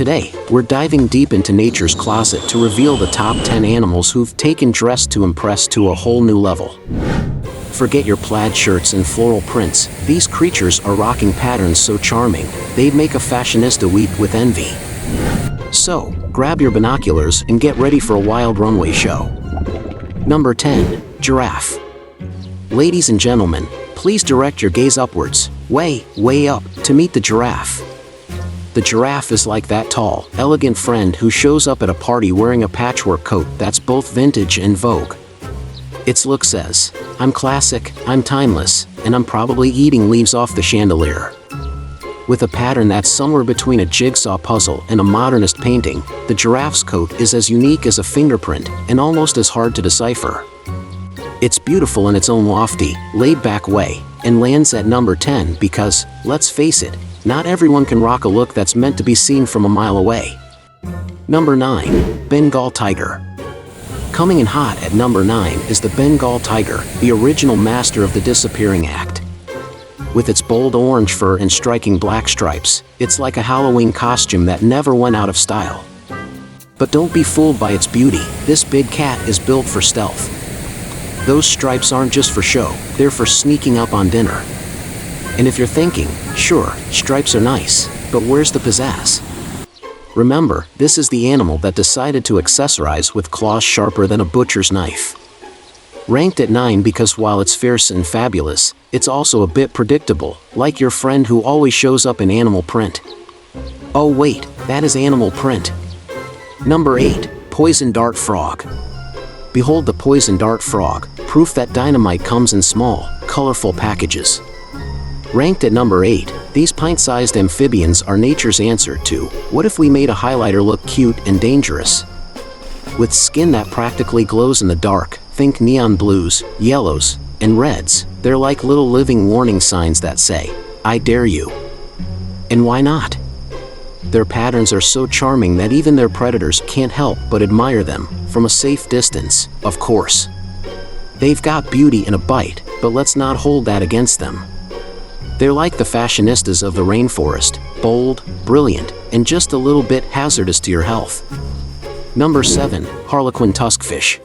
Today, we're diving deep into nature's closet to reveal the top 10 animals who've taken dress to impress to a whole new level. Forget your plaid shirts and floral prints, these creatures are rocking patterns so charming, they'd make a fashionista weep with envy. So, grab your binoculars and get ready for a wild runway show. Number 10. Giraffe. Ladies and gentlemen, please direct your gaze upwards, way up, to meet the giraffe. The giraffe is like that tall, elegant friend who shows up at a party wearing a patchwork coat that's both vintage and vogue. Its look says, "I'm classic, I'm timeless, and I'm probably eating leaves off the chandelier." With a pattern that's somewhere between a jigsaw puzzle and a modernist painting, the giraffe's coat is as unique as a fingerprint and almost as hard to decipher. It's beautiful in its own lofty, laid-back way, and lands at number 10 because, let's face it, not everyone can rock a look that's meant to be seen from a mile away. Number 9. Bengal Tiger. Coming in hot at number 9 is the Bengal Tiger, the original master of the disappearing act. With its bold orange fur and striking black stripes, it's like a Halloween costume that never went out of style. But don't be fooled by its beauty, this big cat is built for stealth. Those stripes aren't just for show, they're for sneaking up on dinner. And if you're thinking, sure, stripes are nice, but where's the pizzazz? Remember, this is the animal that decided to accessorize with claws sharper than a butcher's knife. Ranked at 9 because while it's fierce and fabulous, it's also a bit predictable, like your friend who always shows up in animal print. Oh wait, that is animal print. Number 8. Poison Dart Frog. Behold the poison dart frog, proof that dynamite comes in small, colorful packages. Ranked at number 8, these pint-sized amphibians are nature's answer to, what if we made a highlighter look cute and dangerous? With skin that practically glows in the dark, think neon blues, yellows, and reds, they're like little living warning signs that say, "I dare you." And why not? Their patterns are so charming that even their predators can't help but admire them, from a safe distance, of course. They've got beauty in a bite, but let's not hold that against them. They're like the fashionistas of the rainforest, bold, brilliant, and just a little bit hazardous to your health. Number 7. Harlequin Tuskfish.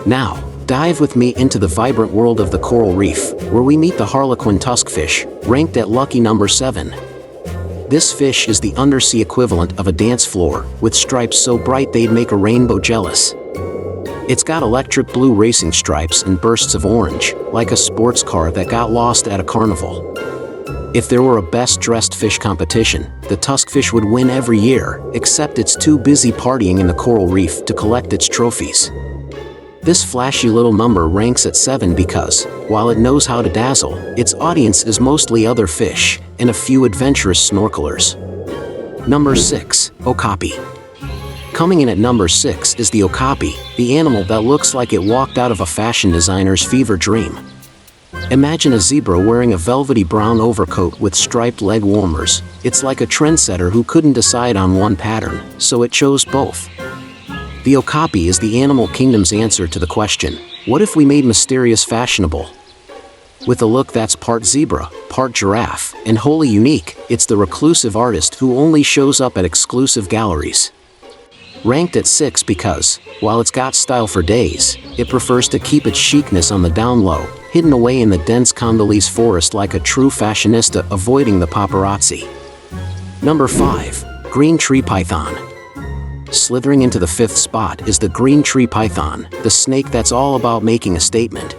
Now, dive with me into the vibrant world of the coral reef, where we meet the Harlequin Tuskfish, ranked at lucky number 7. This fish is the undersea equivalent of a dance floor, with stripes so bright they'd make a rainbow jealous. It's got electric blue racing stripes and bursts of orange, like a sports car that got lost at a carnival. If there were a best-dressed fish competition, the tuskfish would win every year, except it's too busy partying in the coral reef to collect its trophies. This flashy little number ranks at 7 because, while it knows how to dazzle, its audience is mostly other fish, and a few adventurous snorkelers. Number 6. Okapi. Coming in at number 6 is the okapi, the animal that looks like it walked out of a fashion designer's fever dream. Imagine a zebra wearing a velvety brown overcoat with striped leg warmers. It's like a trendsetter who couldn't decide on one pattern, so it chose both. The okapi is the animal kingdom's answer to the question, what if we made mysterious fashionable? With a look that's part zebra, part giraffe, and wholly unique, it's the reclusive artist who only shows up at exclusive galleries. Ranked at 6 because, while it's got style for days, it prefers to keep its chicness on the down low, hidden away in the dense Congolese forest like a true fashionista avoiding the paparazzi. Number 5. Green Tree Python. Slithering into the 5th spot is the green tree python, the snake that's all about making a statement.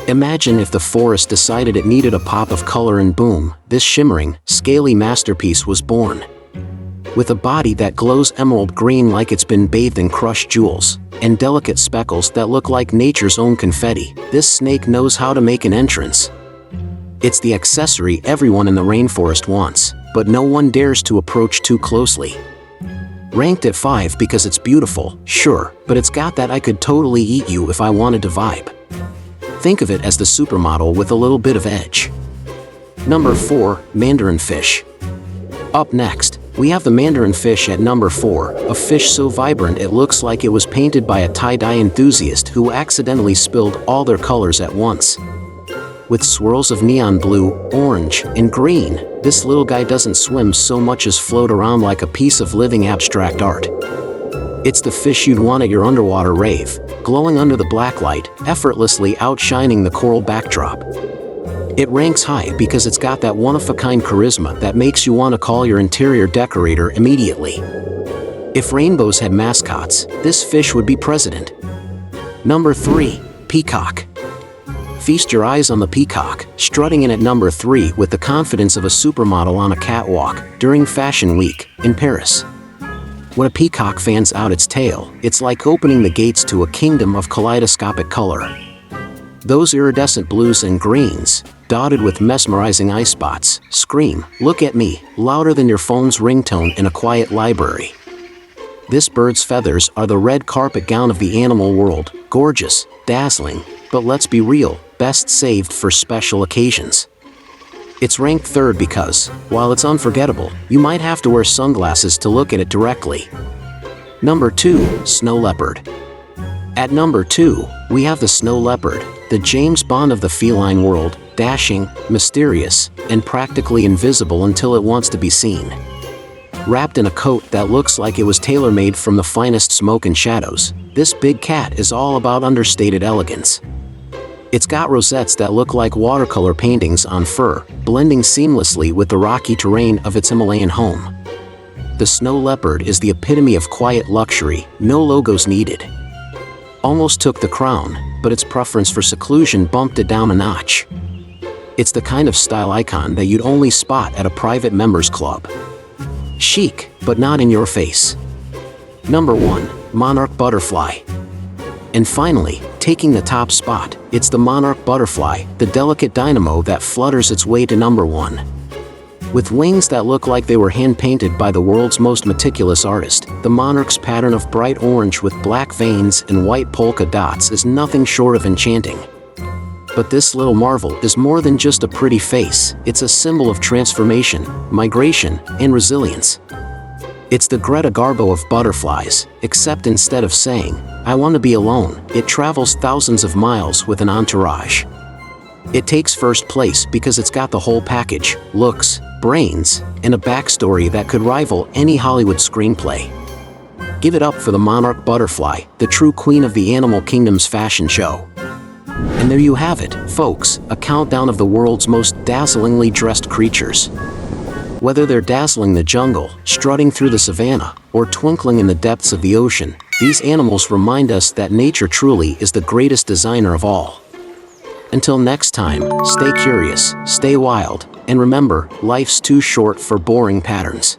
Imagine if the forest decided it needed a pop of color and boom, this shimmering, scaly masterpiece was born. With a body that glows emerald green like it's been bathed in crushed jewels, and delicate speckles that look like nature's own confetti, this snake knows how to make an entrance. It's the accessory everyone in the rainforest wants, but no one dares to approach too closely. Ranked at 5 because it's beautiful, sure, but it's got that I could totally eat you if I wanted to vibe. Think of it as the supermodel with a little bit of edge. Number 4. Mandarin Fish. Up next, we have the mandarin fish at number 4, a fish so vibrant it looks like it was painted by a tie-dye enthusiast who accidentally spilled all their colors at once. with swirls of neon blue, orange, and green. This little guy doesn't swim so much as float around like a piece of living abstract art. It's the fish you'd want at your underwater rave, glowing under the blacklight, effortlessly outshining the coral backdrop. It ranks high because it's got that one-of-a-kind charisma that makes you want to call your interior decorator immediately. If rainbows had mascots, this fish would be president. Number 3. Peacock. Feast your eyes on the peacock, strutting in at number 3 with the confidence of a supermodel on a catwalk during Fashion Week in Paris. When a peacock fans out its tail, it's like opening the gates to a kingdom of kaleidoscopic color. Those iridescent blues and greens, dotted with mesmerizing eye spots, scream, "Look at me," louder than your phone's ringtone in a quiet library. This bird's feathers are the red carpet gown of the animal world, gorgeous, dazzling, but let's be real, best saved for special occasions. It's ranked 3rd because, while it's unforgettable, you might have to wear sunglasses to look at it directly. Number 2. Snow leopard. At number 2, we have the snow leopard, the James Bond of the feline world, dashing, mysterious, and practically invisible until it wants to be seen. Wrapped in a coat that looks like it was tailor-made from the finest smoke and shadows, this big cat is all about understated elegance. It's got rosettes that look like watercolor paintings on fur, blending seamlessly with the rocky terrain of its Himalayan home. The snow leopard is the epitome of quiet luxury, no logos needed. Almost took the crown, but its preference for seclusion bumped it down a notch. It's the kind of style icon that you'd only spot at a private members club. Chic, but not in your face. Number 1. Monarch butterfly. And finally, taking the top spot, it's the monarch butterfly, the delicate dynamo that flutters its way to number 1. With wings that look like they were hand-painted by the world's most meticulous artist, the monarch's pattern of bright orange with black veins and white polka dots is nothing short of enchanting. But this little marvel is more than just a pretty face, it's a symbol of transformation, migration, and resilience. It's the Greta Garbo of butterflies, except instead of saying, "I want to be alone," it travels thousands of miles with an entourage. It takes first place because it's got the whole package, looks, brains, and a backstory that could rival any Hollywood screenplay. Give it up for the monarch butterfly, the true queen of the animal kingdom's fashion show. And there you have it, folks, a countdown of the world's most dazzlingly dressed creatures. Whether they're dazzling the jungle, strutting through the savannah, or twinkling in the depths of the ocean, these animals remind us that nature truly is the greatest designer of all. Until next time, stay curious, stay wild, and remember, life's too short for boring patterns.